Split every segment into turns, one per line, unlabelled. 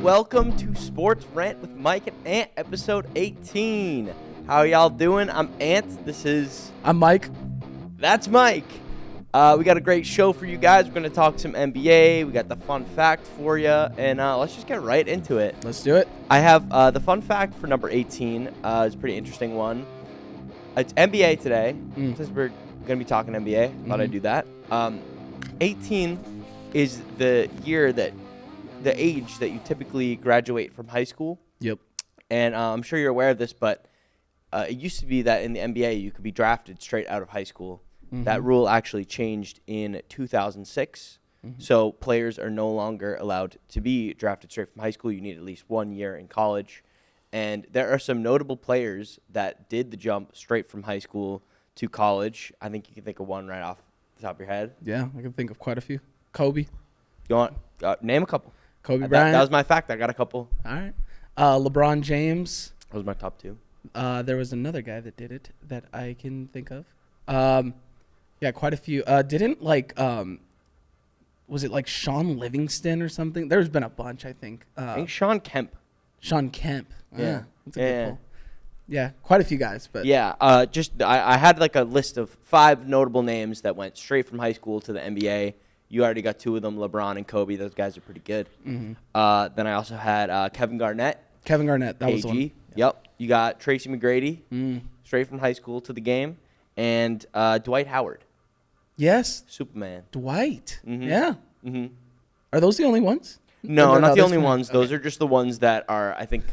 welcome to Sports Rant with Mike and Ant, episode 18. How y'all doing? I'm Ant.
I'm Mike.
That's Mike. We got a great show for you guys. We're going to talk some NBA. We got the fun fact for you, and let's just get right into it.
Let's do it.
I have the fun fact for number 18. It's a pretty interesting one. It's NBA today. Since we're going to be talking NBA, thought I'd do that. 18 is the age that you typically graduate from high school.
Yep.
And I'm sure you're aware of this, but it used to be that in the NBA you could be drafted straight out of high school. That rule actually changed in 2006. So players are no longer allowed to be drafted straight from high school. You need at least 1 year in college. And there are some notable players that did the jump straight from high school to college. I think you can think of one right off the top of your head.
Yeah, I can think of quite a few. Kobe.
You want name a couple?
Kobe Bryant.
That was my fact. I got a couple.
All right. LeBron James.
That was my top two.
There was another guy that did it that I can think of. Yeah, quite a few. Was it like Sean Livingston or something? There's been a bunch, I think.
I think Sean Kemp.
Sean Kemp.
Yeah.
That's a good pull. Yeah, quite a few guys. But
yeah, I had like a list of 5 notable names that went straight from high school to the NBA. You already got 2 of them, LeBron and Kobe. Those guys are pretty good. Then I also had Kevin Garnett.
Kevin Garnett, that was the one.
Yeah. Yep. You got Tracy McGrady, straight from high school to the game. And Dwight Howard.
Yes.
Superman.
Dwight. Yeah. Are those the only ones?
No, not the only ones. Those are just the ones that are, I think,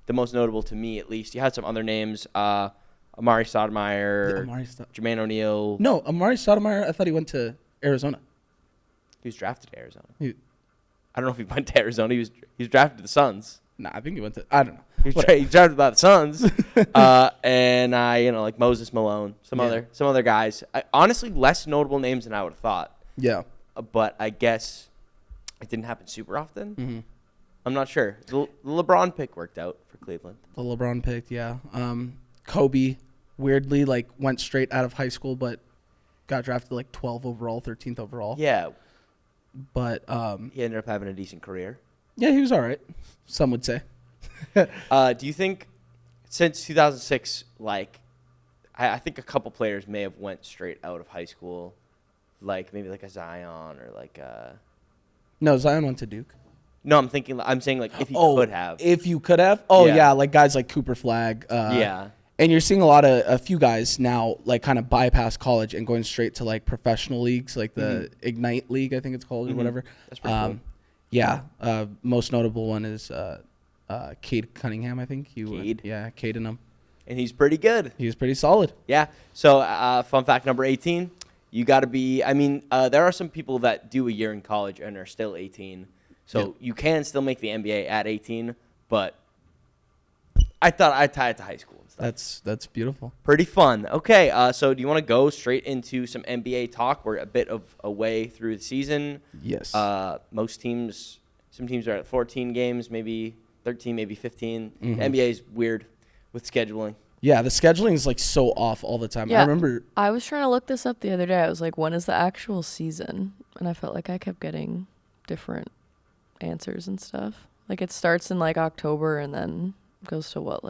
the most notable to me, at least. You had some other names. Amari Stoudemire, Jermaine O'Neal.
No, Amari Stoudemire, I thought he went to Arizona.
He was drafted to Arizona. I don't know if he went to Arizona. He was drafted to the Suns.
Nah, I think he went to, I don't know.
He was drafted by the Suns. And like Moses Malone, some other guys. Honestly, less notable names than I would have thought.
Yeah.
But I guess it didn't happen super often. I'm not sure. The LeBron pick worked out for Cleveland.
The LeBron pick, yeah. Kobe, weirdly, went straight out of high school, but got drafted 12 overall, 13th overall.
Yeah.
But
he ended up having a decent career.
Yeah, he was all right. Some would say.
Do you think since 2006, I think a couple players may have went straight out of high school, maybe a Zion or
No, Zion went to Duke.
No, I'm saying if you could have.
If you could have? Oh, yeah, guys like Cooper Flagg.
Yeah.
And you're seeing a few guys now, kind of bypass college and going straight to, professional leagues, like the Ignite League, I think it's called, or whatever.
That's pretty cool.
Yeah. Most notable one is Cade Cunningham, I think.
Cade?
Yeah, Cade and him.
And he's pretty good.
He was pretty solid.
Yeah. So, fun fact number 18, you got to be, there are some people that do a year in college and are still 18. So, you can still make the NBA at 18, but I thought I'd tie it to high school.
That's beautiful.
Pretty fun. Okay, so do you want to go straight into some NBA talk? We're a bit of a way through the season.
Yes.
Some teams are at 14 games, maybe 13, maybe 15. The NBA is weird with scheduling.
Yeah, the scheduling is so off all the time.
Yeah,
I remember.
I was trying to look this up the other day. I was like, when is the actual season? And I felt like I kept getting different answers and stuff. It starts in October and then goes to what,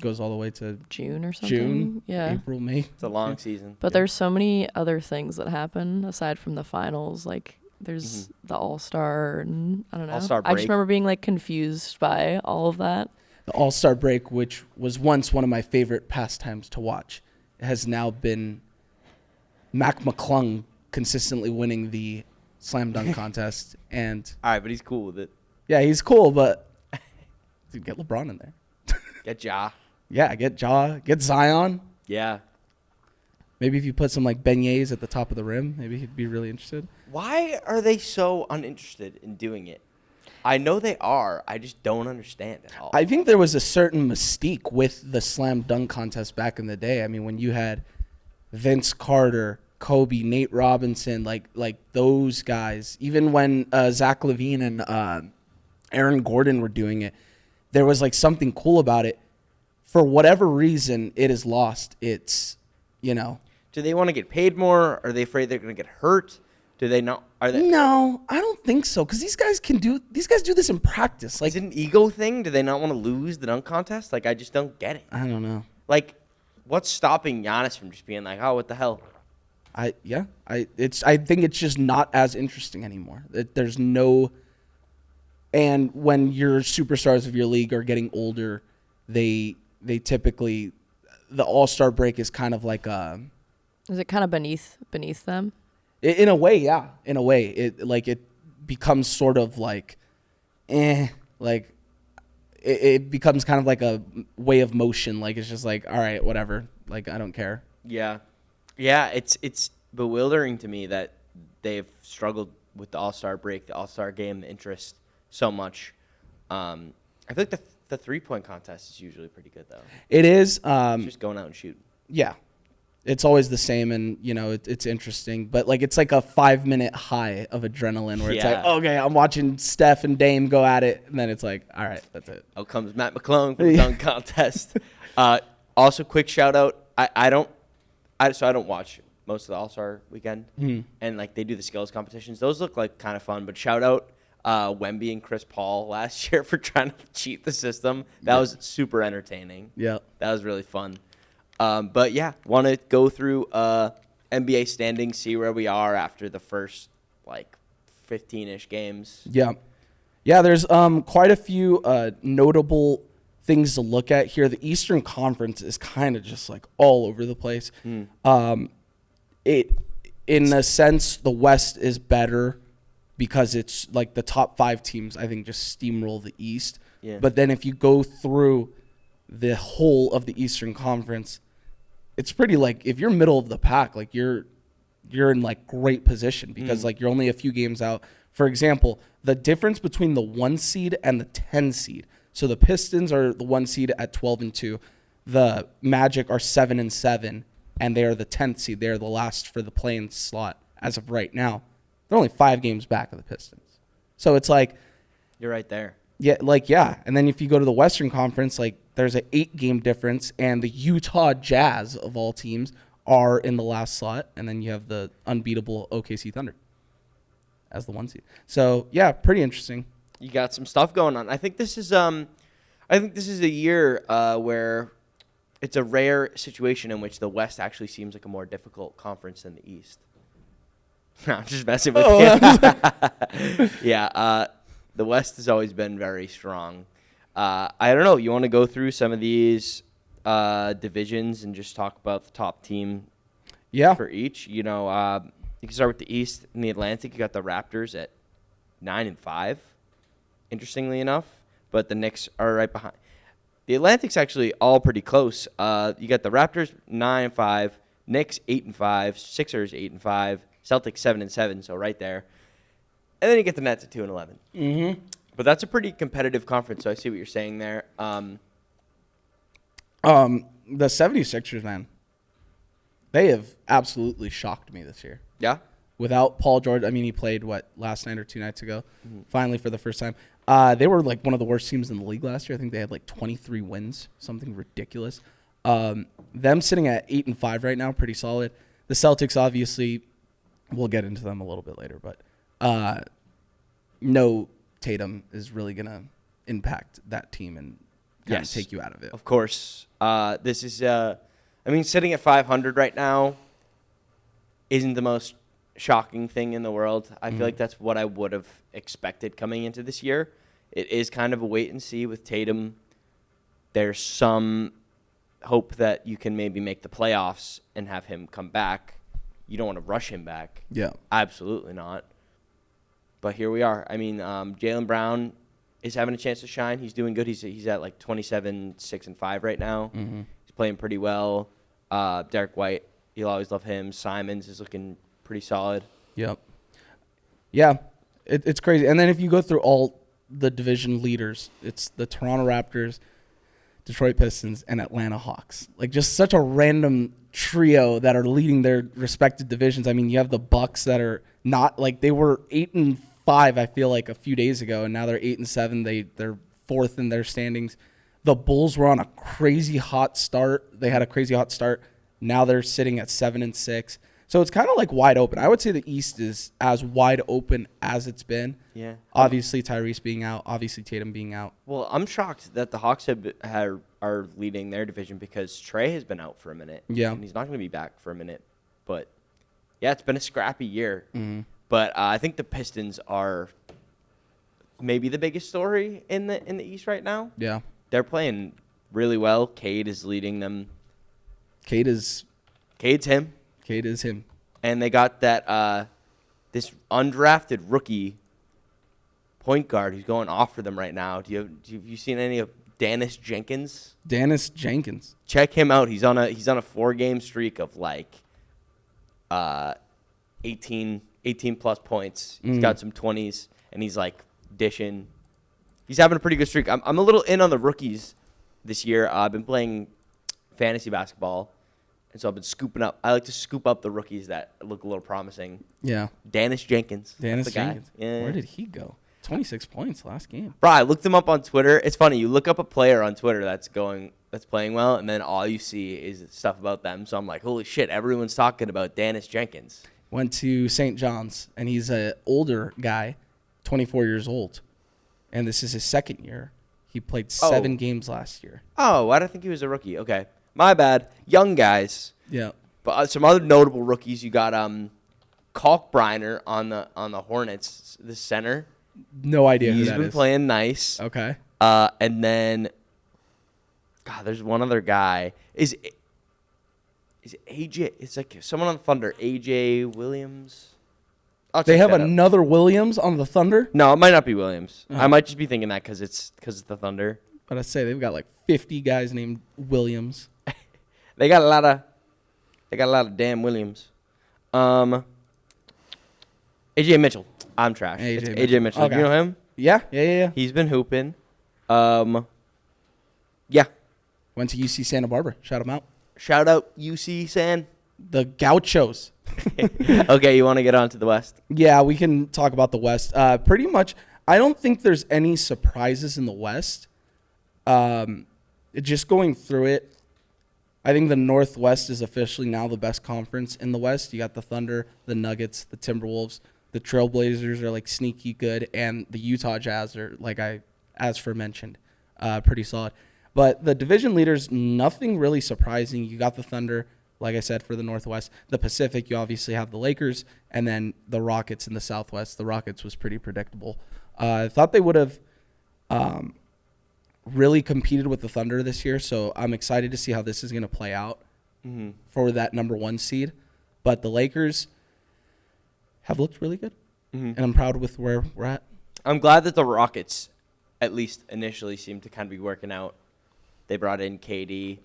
Goes all the way to
June or something.
June,
yeah,
April, May.
It's a long season.
But there's so many other things that happen aside from the finals. There's the All-Star and I don't know.
All-Star
I
break.
just remember being confused by all of that.
The All-Star break, which was once one of my favorite pastimes to watch, has now been Mac McClung consistently winning the slam dunk contest. And
all right, but he's cool with it.
Yeah, he's cool, but dude, get LeBron in there.
Get Ja.
Yeah, get Ja, get Zion.
Yeah.
Maybe if you put some beignets at the top of the rim, maybe he'd be really interested.
Why are they so uninterested in doing it? I know they are. I just don't understand it all.
I think there was a certain mystique with the slam dunk contest back in the day. I mean, when you had Vince Carter, Kobe, Nate Robinson, like those guys, even when Zach LaVine and Aaron Gordon were doing it, there was something cool about it. For whatever reason, it is lost. It's,
Do they want to get paid more? Are they afraid they're going to get hurt? Do they not? Are they?
No, I don't think so. Because these guys do this in practice. Like,
Is it an ego thing? Do they not want to lose the dunk contest? Like, I just don't get it.
I don't know.
Like, what's stopping Giannis from just being like, oh, what the hell?
I think it's just not as interesting anymore. There's no, and when your superstars of your league are getting older, they typically, the All-Star break is kind of like a.
Is it kind of beneath them?
In a way, yeah. In a way, it becomes sort of like, like it becomes kind of like a way of motion. Like it's just like, all right, whatever. Like I don't care.
Yeah, it's bewildering to me that they've struggled with the All-Star break, the All-Star game, the interest so much. I feel like the 3-point contest is usually pretty good though.
It is.
Just going out and shoot.
Yeah. It's always the same, and it's interesting, but like it's like a 5-minute high of adrenaline where it's like, okay, I'm watching Steph and Dame go at it, and then it's like, all right, that's it.
Out comes Matt McClung for the dunk contest. Also, quick shout out. I don't watch most of the All-Star weekend, and like they do the skills competitions. Those look like kind of fun, but shout out Wemby and Chris Paul last year for trying to cheat the system. That was super entertaining.
Yeah,
that was really fun. But yeah, want to go through NBA standings, see where we are after the first like 15-ish games.
Yeah. There's quite a few notable things to look at here. The Eastern Conference is kind of just like all over the place. It, in a sense, the West is better because it's like the top 5 teams, I think, just steamroll the East.
Yeah.
But then if you go through the whole of the Eastern Conference, it's pretty like if you're middle of the pack, like you're in like great position because like you're only a few games out. For example, the difference between the 1 seed and the 10 seed. So the Pistons are the 1 seed at 12-2. The Magic are 7-7, and they are the 10th seed. They are the last for the play-in slot as of right now. They're only 5 games back of the Pistons. So it's like
You're right there.
Yeah. And then if you go to the Western Conference, like there's an 8-game difference, and the Utah Jazz of all teams are in the last slot, and then you have the unbeatable OKC Thunder as the 1 seed. So yeah, pretty interesting.
You got some stuff going on. I think this is a year where it's a rare situation in which the West actually seems like a more difficult conference than the East. No, I'm just messing with you. Yeah, the West has always been very strong. I don't know. You want to go through some of these divisions and just talk about the top team for each? You can start with the East. In the Atlantic, you got the Raptors at 9-5, interestingly enough. But the Knicks are right behind. The Atlantic's actually all pretty close. You got the Raptors 9-5, Knicks 8-5, Sixers 8-5, Celtics 7-7, so right there. And then you get the Nets at 2-11.
Mm-hmm.
But that's a pretty competitive conference, so I see what you're saying there.
The 76ers, man, they have absolutely shocked me this year.
Yeah?
Without Paul George, I mean, he played, last night or 2 nights ago, finally for the first time. They were like one of the worst teams in the league last year. I think they had like 23 wins, something ridiculous. Them sitting at 8-5 right now, pretty solid. The Celtics, obviously, we'll get into them a little bit later, but no Tatum is really going to impact that team and kind of take you out of it.
Of course. This is, sitting at 500 right now isn't the most shocking thing in the world. I feel like that's what I would have expected coming into this year. It is kind of a wait and see with Tatum. There's some hope that you can maybe make the playoffs and have him come back. You don't want to rush him back.
Yeah. Absolutely
not. But here we are. I mean, Jaylen Brown is having a chance to shine. He's doing good. He's at like 27, 6-5 right now.
Mm-hmm.
He's playing pretty well. Derek White, you'll always love him. Simons is looking pretty solid.
Yep. Yeah, it's crazy. And then if you go through all the division leaders, it's the Toronto Raptors, Detroit Pistons, and Atlanta Hawks. Like just such a random trio that are leading their respective divisions. I mean, you have the Bucks that are not like they were 8-5, I feel like a few days ago, and now they're 8-7. They're 4th in their standings. The Bulls were on a crazy hot start. They had a crazy hot start. Now they're sitting at 7-6. So it's kind of like wide open. I would say the East is as wide open as it's been.
Yeah.
Obviously, Tyrese being out. Obviously, Tatum being out.
Well, I'm shocked that the Hawks are leading their division because Trey has been out for a minute.
Yeah.
And he's not going to be back for a minute. But, yeah, it's been a scrappy year.
Mm-hmm.
But I think the Pistons are maybe the biggest story in the East right now.
Yeah.
They're playing really well. Cade is leading them.
Cade's
him.
Cade is him.
And they got that this undrafted rookie point guard who's going off for them right now. Have you seen any of Dennis Jenkins?
Dennis Jenkins.
Check him out. He's on a 4-game streak of like 18 plus points. He's got some 20s and he's like dishing. He's having a pretty good streak. I'm a little in on the rookies this year. I've been playing fantasy basketball. And so I've been scooping up. I like to scoop up the rookies that look a little promising.
Yeah.
Dennis Jenkins.
Dennis
that's the guy.
Jenkins.
Yeah.
Where did he go? 26 points last game.
Bro, I looked him up on Twitter. It's funny. You look up a player on Twitter that's playing well, and then all you see is stuff about them. So I'm like, holy shit, everyone's talking about Dennis Jenkins.
Went to St. John's, and he's an older guy, 24 years old. And this is his second year. He played 7 games last year.
Oh, why did I think he was a rookie? Okay. My bad. Young guys.
Yeah.
But some other notable rookies. You got Kalkbrenner on the Hornets, the center.
No idea who
He's
that
been
is.
playing nice.
Okay.
And then, God, there's one other guy. Is AJ? It's like someone on the Thunder. AJ Williams.
They have another Williams on the Thunder?
No, it might not be Williams.
Uh-huh.
I might just be thinking that because it's the Thunder.
But I say they've got like 50 guys named Williams.
They got a lot of damn Williams. AJ Mitchell. I'm trash. AJ Mitchell.
Okay.
You know him?
Yeah.
He's been hooping. Yeah.
Went to UC Santa Barbara. Shout him out.
Shout out UC San.
The Gauchos.
Okay, you want to get on to the West?
Yeah, we can talk about the West. Pretty much, I don't think there's any surprises in the West. Just going through it, I think the Northwest is officially now the best conference in the West. You got the Thunder, the Nuggets, the Timberwolves, the Trailblazers are like sneaky good, and the Utah Jazz are, like as mentioned, pretty solid. But the division leaders, nothing really surprising. You got the Thunder, like I said, for the Northwest. The Pacific, you obviously have the Lakers, and then the Rockets in the Southwest. The Rockets was pretty predictable. I thought they would have really competed with the Thunder this year, so I'm excited to see how this is going to play out for that number 1 seed. But the Lakers have looked really good, and I'm proud with where we're at.
I'm glad that the Rockets, at least initially, seem to kind of be working out. They brought in KD.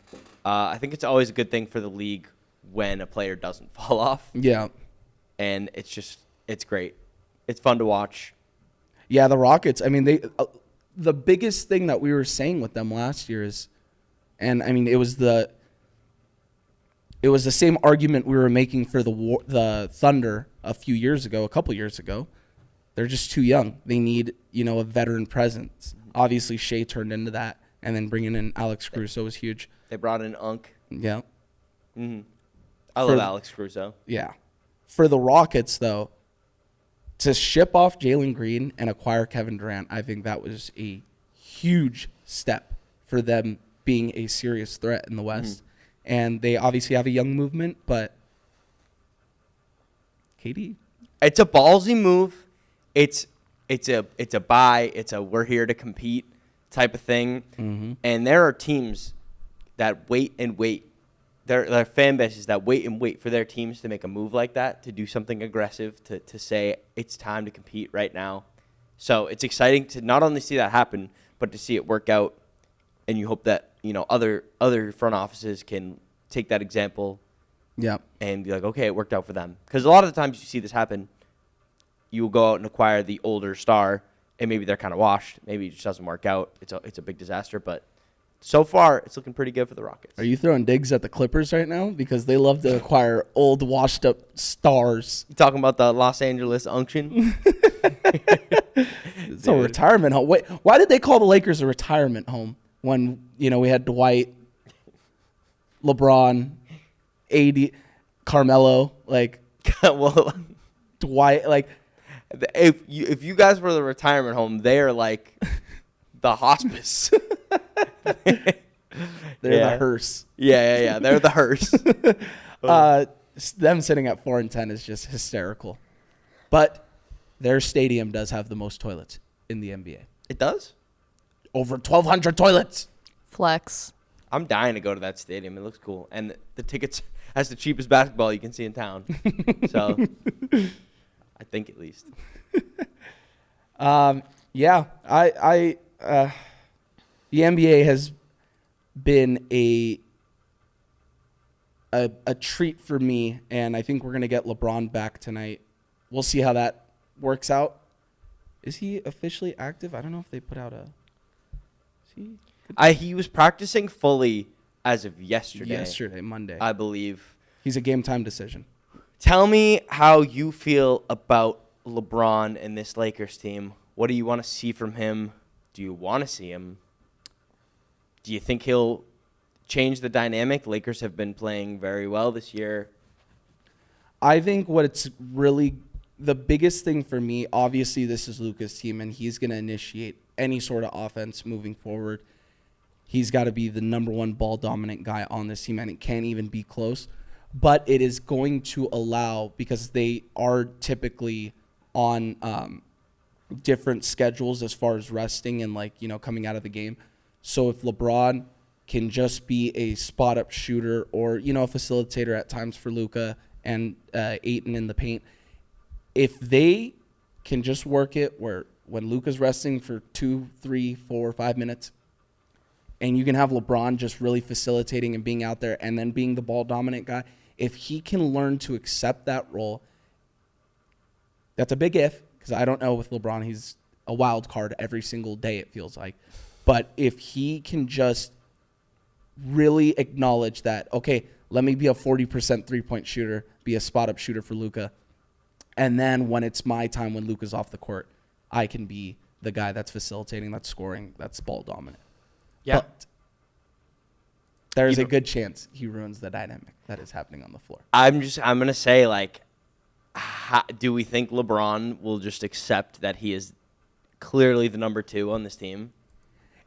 I think it's always a good thing for the league when a player doesn't fall off.
Yeah.
And it's great. It's fun to watch.
Yeah, the Rockets, I mean, they the biggest thing that we were saying with them last year is, and I mean, it was the same argument we were making for the Thunder a couple years ago. They're just too young. They need, a veteran presence. Obviously, Shea turned into that, and then bringing in Alex Russo was huge.
They brought in Unk.
Yeah.
I love Alex Russo.
Yeah. For the Rockets, though, to ship off Jalen Green and acquire Kevin Durant, I think that was a huge step for them being a serious threat in the West. And they obviously have a young movement, but KD.
It's a ballsy move. It's a buy. It's a we're here to compete type of thing. And there are teams that wait and wait. There are fan bases that wait and wait for their teams to make a move like that, to do something aggressive, to say it's time to compete right now. So it's exciting to not only see that happen, but to see it work out. And you hope that, other front offices can take that example and be like, okay, it worked out for them. Because a lot of the times you see this happen, you will go out and acquire the older star, and maybe they're kind of washed. Maybe it just doesn't work out. It's a big disaster, but so far, it's looking pretty good for the Rockets.
Are you throwing digs at the Clippers right now? Because they love to acquire old, washed-up stars.
You talking about the Los Angeles unction?
It's a retirement home. Wait, why did they call the Lakers a retirement home when, we had Dwight, LeBron, AD, Carmelo Like
Well,
Dwight, like
if you guys were the retirement home, they are like the hospice.
they're the hearse.
Yeah. They're the hearse.
Them sitting at 4-10 is just hysterical. But their stadium does have the most toilets in the NBA.
It does?
Over 1,200 toilets.
Flex.
I'm dying to go to that stadium. It looks cool. And the tickets has the cheapest basketball you can see in town. So, I think at least.
Yeah, the NBA has been a treat for me, and I think we're going to get LeBron back tonight. We'll see how that works out. Is he officially active? I don't know if they put out a...
He was practicing fully as of yesterday.
Yesterday, Monday.
I believe.
He's a game-time decision.
Tell me how you feel about LeBron and this Lakers team. What do you want to see from him? Do you want to see him? Do you think he'll change the dynamic? Lakers have been playing very well this year.
I think what it's really... The biggest thing for me, obviously, this is Luka's team, and he's going to initiate any sort of offense moving forward. He's got to be the number one ball-dominant guy on this team, and it can't even be close. But it is going to allow, because they are typically on different schedules as far as resting and, coming out of the game. So if LeBron can just be a spot-up shooter or, a facilitator at times for Luka and Ayton in the paint, if they can just work it where when Luka's resting for 2, 3, 4, 5 minutes, and you can have LeBron just really facilitating and being out there and then being the ball dominant guy, if he can learn to accept that role, that's a big if, because I don't know with LeBron, he's a wild card every single day, it feels like. But if he can just really acknowledge that, okay, let me be a 40% three-point shooter, be a spot-up shooter for Luka, and then when it's my time, when Luka's off the court, I can be the guy that's facilitating, that's scoring, that's ball dominant.
Yeah.
But there's a good chance he ruins the dynamic that is happening on the floor.
I'm going to say, do we think LeBron will just accept that he is clearly the number 2 on this team?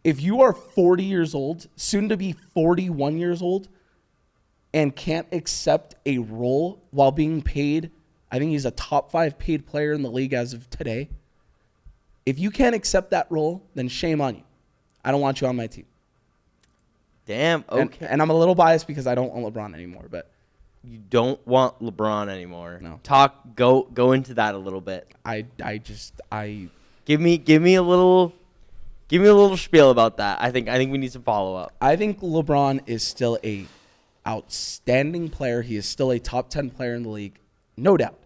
If you are 40 years old, soon to be 41 years old, and can't accept a role while being paid, I think he's a top 5 paid player in the league as of today. If you can't accept that role, then shame on you. I don't want you on my team.
Damn, okay.
And I'm a little biased because I don't want LeBron anymore, but
You don't want LeBron anymore.
No.
Go into that a little bit.
I
Give me a little spiel about that. I think we need some follow up.
I think LeBron is still a outstanding player. He is still a top 10 player in the league, no doubt.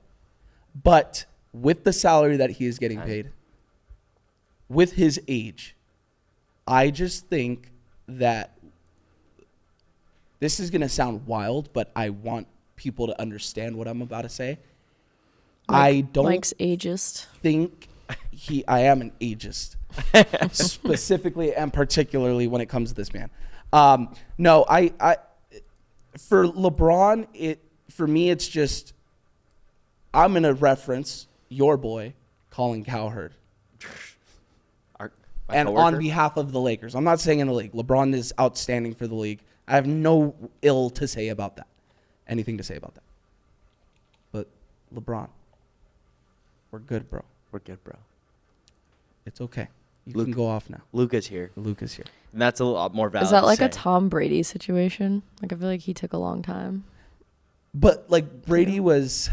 But with the salary that he is getting paid, with his age, I just think that this is going to sound wild, but I want people to understand what I'm about to say. I don't
Mike's ageist.
think I am an ageist, specifically and particularly when it comes to this man. No, I for LeBron, for me, it's just, I'm going to reference your boy, Colin Cowherd. And on behalf of the Lakers. I'm not saying in the league. LeBron is outstanding for the league. I have no ill to say about that. Anything to say about that. But LeBron, we're good, bro.
We're good, bro.
It's okay. You can go off now.
Luka's here.
Luka's here.
And that's a lot more valid.
Is that like
to
a
say.
Tom Brady situation? Like, I feel like he took a long time.
But, Brady was...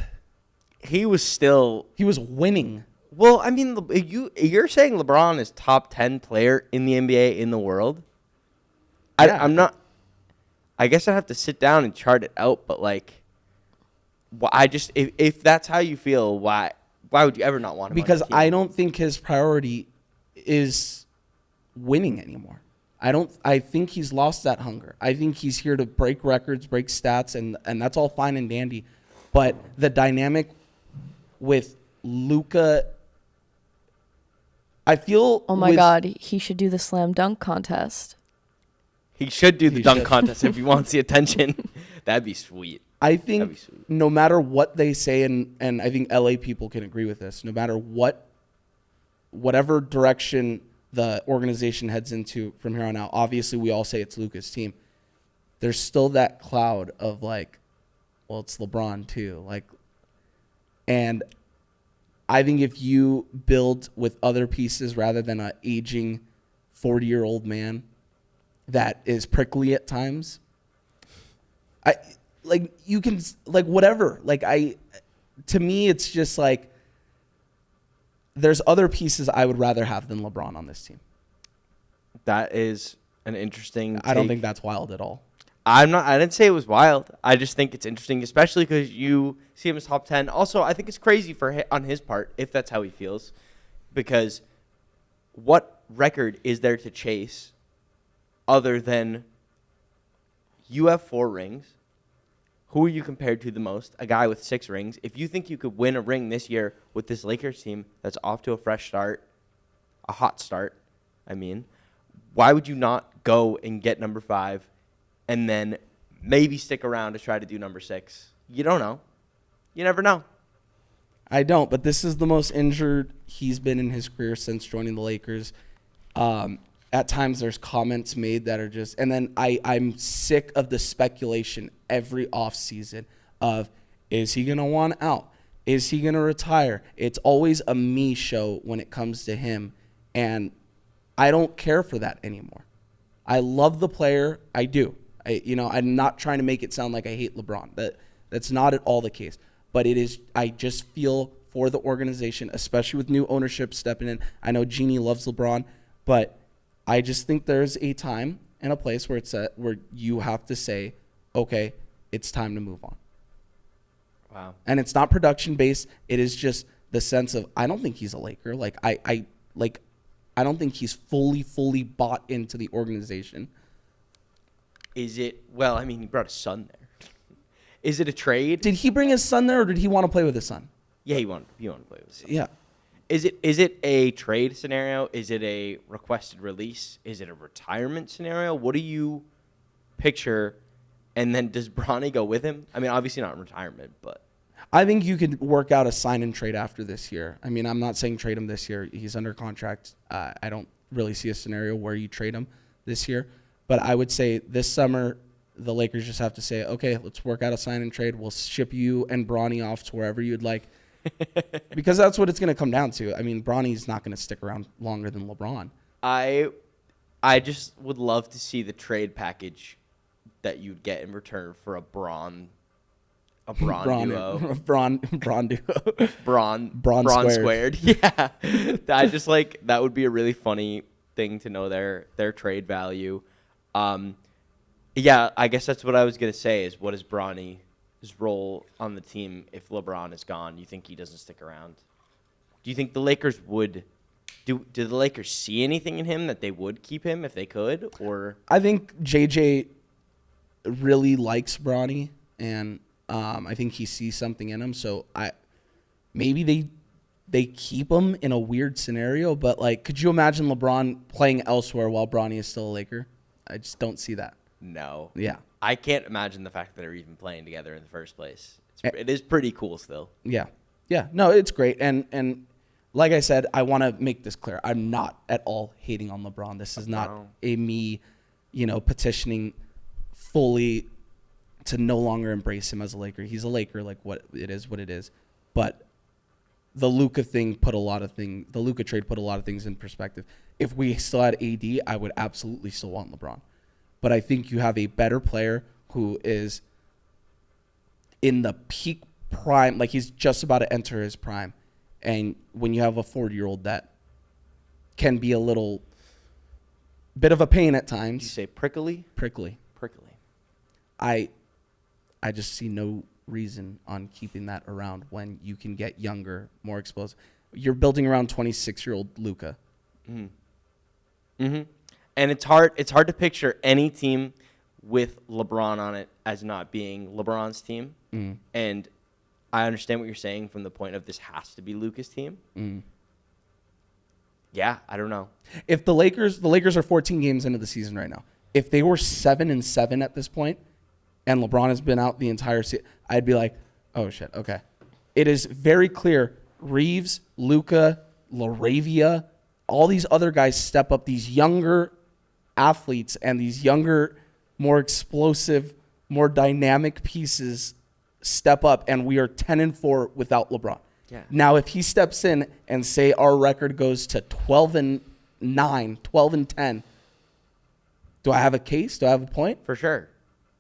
He was still...
He was winning.
Well, I mean, you're saying LeBron is top 10 player in the NBA in the world?
Yeah.
I'm not... I guess I have to sit down and chart it out, but, if that's how you feel, why would you ever not want him on
Because
your team?
I don't think his priority is winning anymore. I think he's lost that hunger. I think he's here to break records, break stats, and that's all fine and dandy. But the dynamic with Luka, I feel...
Oh my God, he should do the slam dunk contest.
He should do the dunk
should.
contest if he wants the attention. That'd be sweet.
I
That'd be
think
sweet.
no matter what they say, and I think LA people can agree with this, no matter whatever direction the organization heads into from here on out, obviously we all say it's Luka's team. There's still that cloud of like, well, it's LeBron too. Like, and I think if you build with other pieces rather than an aging 40-year-old man that is prickly at times, you can like whatever. Like to me, it's just like there's other pieces I would rather have than LeBron on this team.
That is an interesting
I don't
take.
think that's wild at all.
I didn't say it was wild. I just think it's interesting, especially because you see him as top 10. Also, I think it's crazy on his part, if that's how he feels, because what record is there to chase other than you have 4 rings? Who are you compared to the most? A guy with 6 rings. If you think you could win a ring this year with this Lakers team that's off to a fresh start, a hot start, I mean, why would you not go and get number 5 and then maybe stick around to try to do number 6? You don't know. You never know.
I don't, but this is the most injured he's been in his career since joining the Lakers. At times there's comments made that are just, and then I'm sick of the speculation every offseason of, is he going to want out? Is he going to retire? It's always a me show when it comes to him, and I don't care for that anymore. I love the player. I do. I'm not trying to make it sound like I hate LeBron. That's not at all the case. But it is. I just feel for the organization, especially with new ownership stepping in. I know Jeannie loves LeBron, but I just think there's a time and a place where where you have to say, okay, it's time to move on.
Wow.
And it's not production based. It is just the sense of, I don't think he's a Laker. I don't think he's fully bought into the organization.
Is it, well, I mean, he brought his son there. Is it a trade?
Did he bring his son there, or did he want to play with his son?
Yeah, he wanted to play with his son.
Yeah.
Is it a trade scenario? Is it a requested release? Is it a retirement scenario? What do you picture? And then does Bronny go with him? I mean, obviously not in retirement, but
I think you could work out a sign and trade after this year. I mean, I'm not saying trade him this year. He's under contract. I don't really see a scenario where you trade him this year. But I would say this summer, the Lakers just have to say, okay, let's work out a sign and trade. We'll ship you and Bronny off to wherever you'd like. Because that's what it's going to come down to. I mean, Bronny's not going to stick around longer than LeBron.
I just would love to see the trade package that you'd get in return for a Bron duo.
Bron duo.
Bron squared. Yeah. I just like, that would be a really funny thing to know their trade value. Yeah, I guess that's what I was going to say is, what is Bronny's role on the team if LeBron is gone? You think he doesn't stick around? Do you think the Lakers would do the Lakers see anything in him that they would keep him if they could? Or
I think JJ really likes Bronny, and I think he sees something in him. So maybe they keep him in a weird scenario, but like, could you imagine LeBron playing elsewhere while Bronny is still a Laker? I just don't see that.
no.
Yeah.
I can't imagine the fact that they're even playing together in the first place. It is pretty cool still.
Yeah. Yeah. No, it's great. And like I said, I want to make this clear. I'm not at all hating on LeBron. This is not a me, petitioning fully to no longer embrace him as a Laker. He's a Laker, like what it is. But the Luka trade put a lot of things in perspective. If we still had AD, I would absolutely still want LeBron. But I think you have a better player who is in the peak prime, like he's just about to enter his prime. And when you have a 40-year-old that can be a little bit of a pain at times.
Did you say prickly?
Prickly. I just see no reason on keeping that around when you can get younger, more explosive. You're building around 26-year-old Luka.
Mm-hmm. Mm-hmm. And it's hard to picture any team with LeBron on it as not being LeBron's team.
Mm.
And I understand what you're saying from the point of this has to be Luka's team.
Mm.
Yeah, I don't know.
If the Lakers are 14 games into the season right now. If they were 7-7 at this point, and LeBron has been out the entire season, I'd be like, oh shit, okay. It is very clear. Reeves, Luka, Laravia, all these other guys step up. These younger athletes and these younger, more explosive, more dynamic pieces step up, and we are 10-4 without LeBron.
Yeah.
Now, if he steps in and say our record goes to 12-9, 12-10, do I have a case? Do I have a point?
For sure.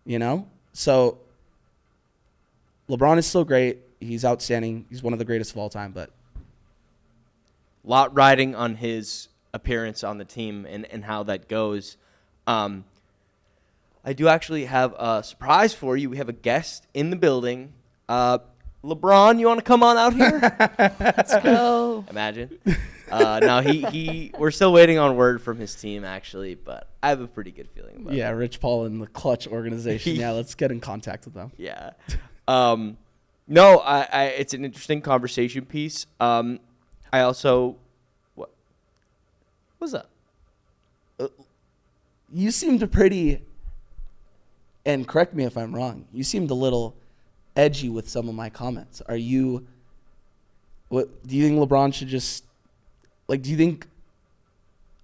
You know? So LeBron is still great. He's outstanding. He's one of the greatest of all time, but
lot riding on his appearance on the team and how that goes. I do actually have a surprise for you. We have a guest in the building. LeBron, you want to come on out here?
Let's go.
Imagine. No, we're still waiting on word from his team, actually, but I have a pretty good feeling about it.
yeah, Rich Paul and the Clutch organization. Yeah, let's get in contact with them.
Yeah. No, I it's an interesting conversation piece. I also, what's up?
You seemed pretty, and correct me if I'm wrong, you seemed a little edgy with some of my comments. Do you think LeBron should just, like, do you think,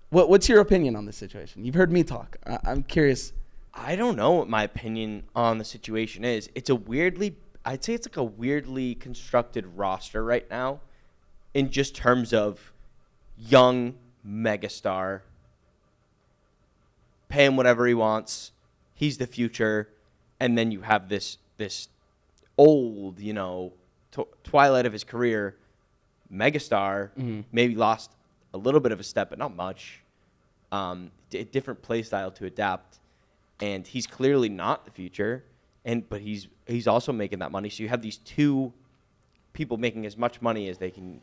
what's your opinion on this situation? You've heard me talk. I'm curious.
I don't know what my opinion on the situation is. I'd say it's like a weirdly constructed roster right now in just terms of young megastar. Pay him whatever he wants. He's the future. And then you have this old, twilight of his career megastar, maybe lost a little bit of a step, but not much. Different play style to adapt. And he's clearly not the future. But he's also making that money. So you have these two people making as much money as they can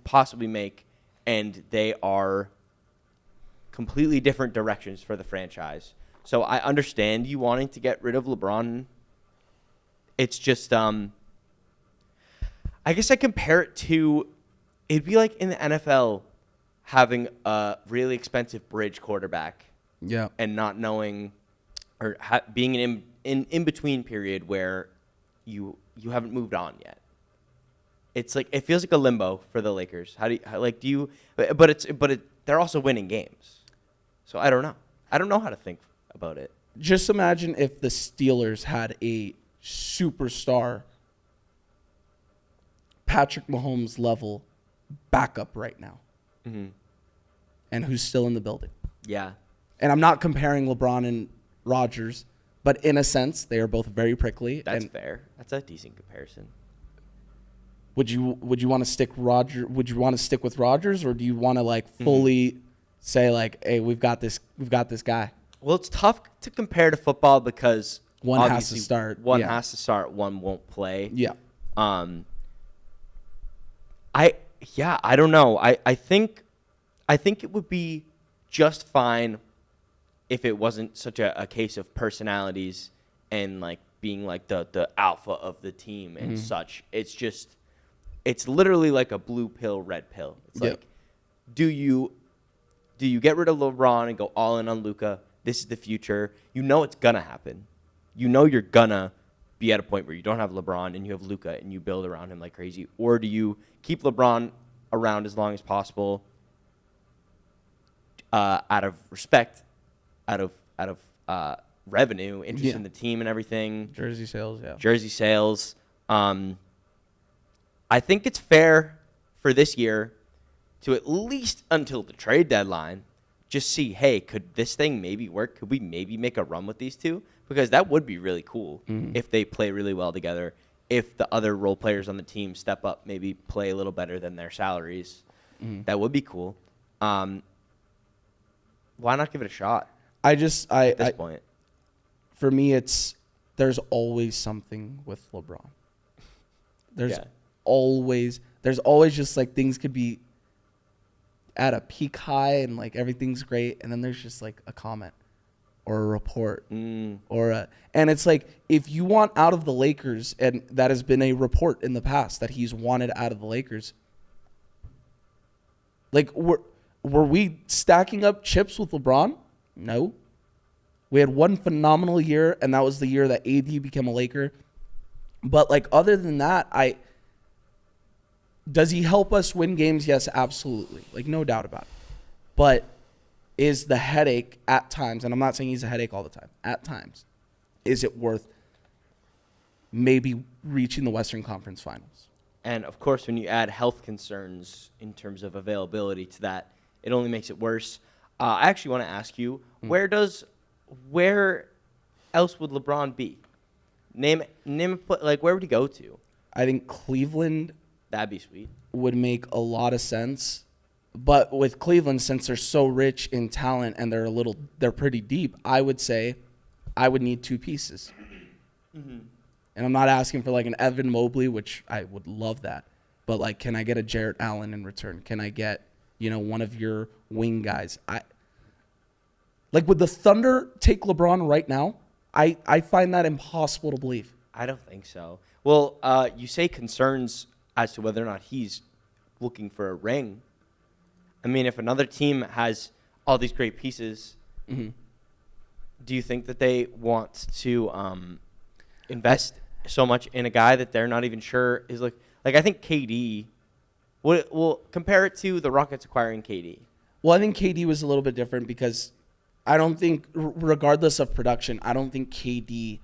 possibly make, and they are completely different directions for the franchise. So I understand you wanting to get rid of LeBron. It's just I guess I compare it to, it'd be like in the NFL having a really expensive bridge quarterback.
Yeah.
And not knowing or being an in-between period where you haven't moved on yet. It's like, it feels like a limbo for the Lakers. They're also winning games. So I don't know. I don't know how to think about it.
Just imagine if the Steelers had a superstar Patrick Mahomes level backup right now.
Mm-hmm.
And who's still in the building.
Yeah.
And I'm not comparing LeBron and Rodgers, but in a sense, they are both very prickly.
That's fair. That's a decent comparison.
Would you want to stick Rodgers? Would you want to stick with Rodgers, or do you want to fully say hey, we've got this guy?
Well, it's tough to compare to football because
one has to start.
One has to start. One won't play.
Yeah.
I don't know. I think it would be just fine if it wasn't such a case of personalities and being the alpha of the team and such. It's literally like a blue pill, red pill. It's do you get rid of LeBron and go all in on Luka? This is the future. You know it's gonna happen. You know you're gonna be at a point where you don't have LeBron and you have Luka and you build around him like crazy. Or do you keep LeBron around as long as possible out of respect, out of revenue, interest in the team and everything.
Jersey sales, yeah.
Jersey sales. I think it's fair for this year to at least until the trade deadline just see, hey, could this thing maybe work? Could we maybe make a run with these two? Because that would be really cool if they play really well together. If the other role players on the team step up, maybe play a little better than their salaries. That would be cool. Why not give it a shot?
At this
point?
For me, there's always something with LeBron. There's always just things could be at a peak high and everything's great, and then there's just a comment or a report and it's if you want out of the Lakers, and that has been a report in the past that he's wanted out of the Lakers. Were we stacking up chips with LeBron? No. We had one phenomenal year, and that was the year that AD became a Laker. But, like, other than that, does he help us win games? Yes, absolutely. Like, no doubt about it. But is the headache at times, and I'm not saying he's a headache all the time, at times, is it worth maybe reaching the Western Conference Finals?
And, of course, when you add health concerns in terms of availability to that, it only makes it worse. I actually want to ask you, where else would LeBron be? Name like, where would he go to?
I think Cleveland
That'd be sweet.
would make a lot of sense. But with Cleveland, since they're so rich in talent and they're pretty deep, I would say I would need two pieces. Mm-hmm. And I'm not asking for like an Evan Mobley, which I would love that. But like, can I get a Jarrett Allen in return? Can I get, one of your wing guys? Would the Thunder take LeBron right now? I find that impossible to believe.
I don't think so. Well, you say concerns as to whether or not he's looking for a ring. I mean, if another team has all these great pieces, mm-hmm. do you think that they want to invest so much in a guy that they're not even sure is like I think KD, we'll compare it to the Rockets acquiring KD.
Well, I think KD was a little bit different because I don't think, regardless of production, I don't think KD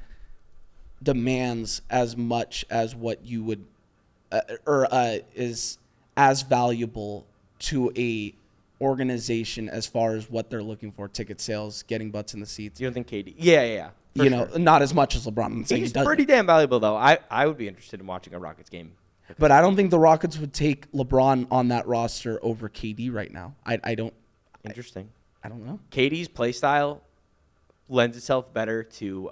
demands as much as what you would is as valuable to a organization as far as what they're looking for, ticket sales, getting butts in the seats.
You don't think KD? Yeah.
Not as much as LeBron. I'm saying
he's pretty damn valuable, though. I would be interested in watching a Rockets game.
But I don't think the Rockets would take LeBron on that roster over KD right now. I don't.
Interesting.
I don't know.
KD's play style lends itself better to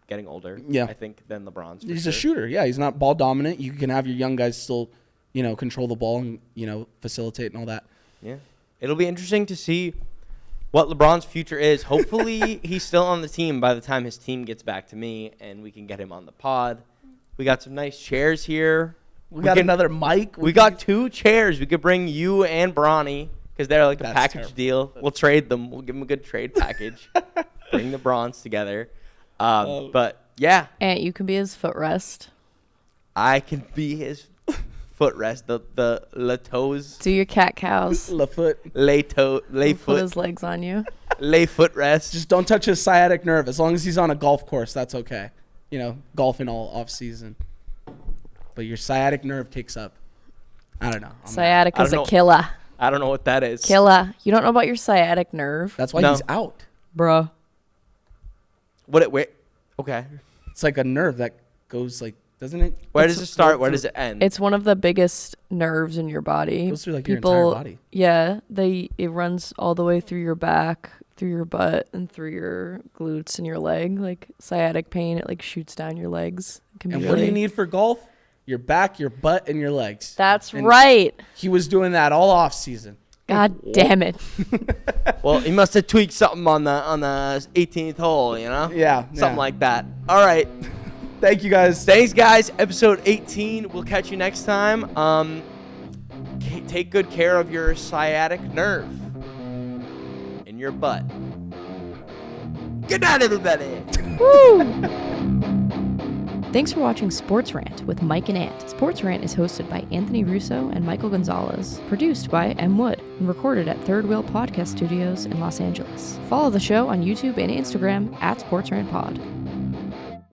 getting older,
yeah.
I think, than LeBron's.
He's a shooter. Yeah, he's not ball dominant. You can have your young guys still, control the ball and, facilitate and all that.
Yeah. It'll be interesting to see what LeBron's future is. Hopefully he's still on the team by the time his team gets back to me and we can get him on the pod. We got some nice chairs here.
We got another mic.
We got 2 chairs. We could bring you and Bronny because they're like a package
terrible.
deal. We'll trade them. We'll give them a good trade package. Bring the Bronze together. But, yeah.
And you can be his footrest.
I can be his footrest. The la toes.
Do your cat cows.
La foot.
Lay
Put
foot.
his legs on you.
Lay footrest.
Just don't touch his sciatic nerve. As long as he's on a golf course, that's okay. Golfing all off season. But your sciatic nerve kicks up. I don't know.
Sciatica's a killer.
I don't know what that is.
Killer. You don't know about your sciatic nerve?
That's why he's out.
Bruh.
Wait. Okay.
It's like a nerve that goes doesn't it?
Where does it start? Where does it end?
It's one of the biggest nerves in your body.
It goes through your entire body.
Yeah, it runs all the way through your back, through your butt, and through your glutes and your leg. Like sciatic pain, it shoots down your legs.
And what do you need for golf? Your back, your butt, and your legs.
That's right.
He was doing that all off season.
God damn it.
Well, he must have tweaked something on the 18th hole,
Yeah.
Something like that. All right.
Thank you, guys.
Thanks, guys. Episode 18. We'll catch you next time. Take good care of your sciatic nerve in your butt. Good night, everybody.
Woo! Thanks for watching Sports Rant with Mike and Ant. Sports Rant is hosted by Anthony Russo and Michael Gonzalez, produced by M. Wood, and recorded at Third Wheel Podcast Studios in Los Angeles. Follow the show on YouTube and Instagram @SportsRantPod.